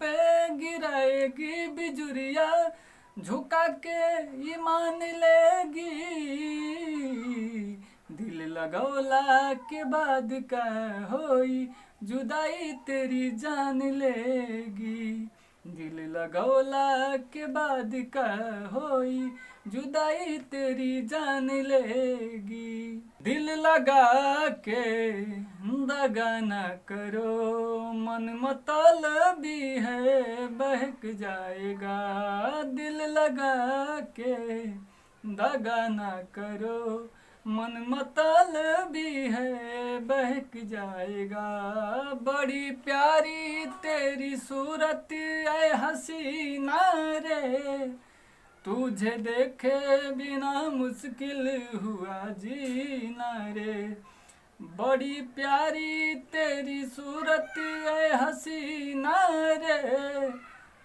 पे गिराएगी बिजुरिया, झुका के ईमान लेगी। दिल लगौला के बाद का होई, जुदाई तेरी जान लेगी। दिल लगौला के बाद का होई, जुदाई तेरी जान लेगी। दिल लगा के दगा न करो, मन मतलबी है बहक जाएगा। दिल लगा के दगा न करो, मन मतलबी है बहक जाएगा। बड़ी प्यारी तेरी सूरत ऐ हसीना रे, तुझे देखे बिना मुश्किल हुआ जीना रे। बड़ी प्यारी तेरी सूरत ऐ हसीना रे,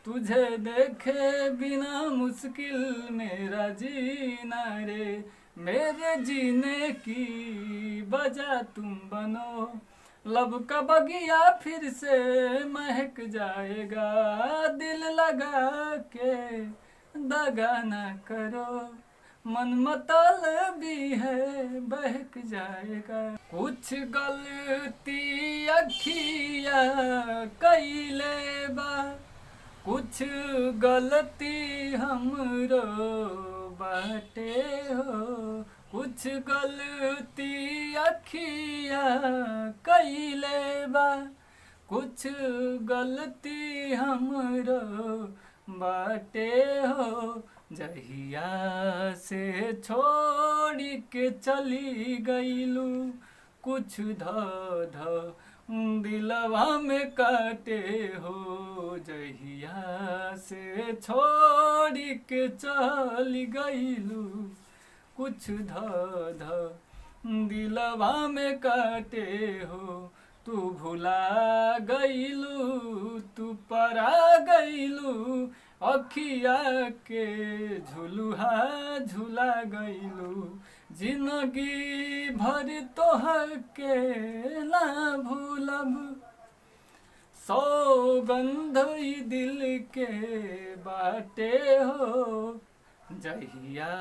तुझे देखे बिना मुश्किल मेरा जीना रे। मेरे जीने की वजह तुम बनो, लब का बगिया फिर से महक जाएगा। दिल लगा के दगा ना करो, मन मतलबी है बहक जाएगा। कुछ गलती अखिया कैले बा, कुछ गलती हमरो बाटे हो। कुछ गलती अखिया कैले बा, कुछ गलती हमरो बाटे हो। जहिया से छोड़ के चली गईलू, कुछ ध दिलवा में काटे हो। जहिया से छोड़ के चली गईलू, कुछ ध दिलवा में काटे हो। तू भुला गईलू, तू परा गईलू, अखिया के झुलुहा झुला गईलू। जिंदगी भर तोहर के ना भूलब, सौगंध दिल के बाटे हो। जहिया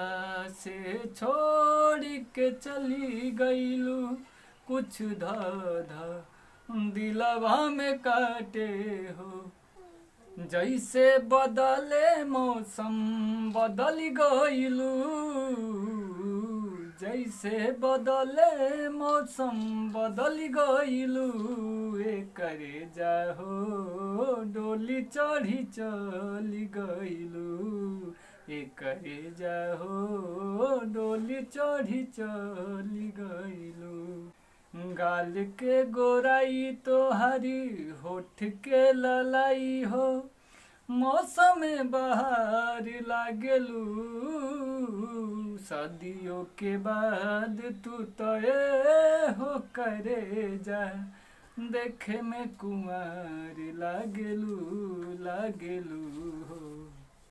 से छोड़ के चली गईलू, कुछ ध दिलवा में काटे हो। जैसे बदले मौसम बदल गईलू, जैसे बदले मौसम बदल गईलू। करे जाहो डोली चढ़ी चली गईलू, करे जाहो डोली चढ़ी चली गईलू। गाल के गोराई तोहरी होठ के ललाई हो, मौसम बहार लागेलू। सदियों के बाद तू तय हो करे जा, देखे में कुंवार लागेलू लागेलू।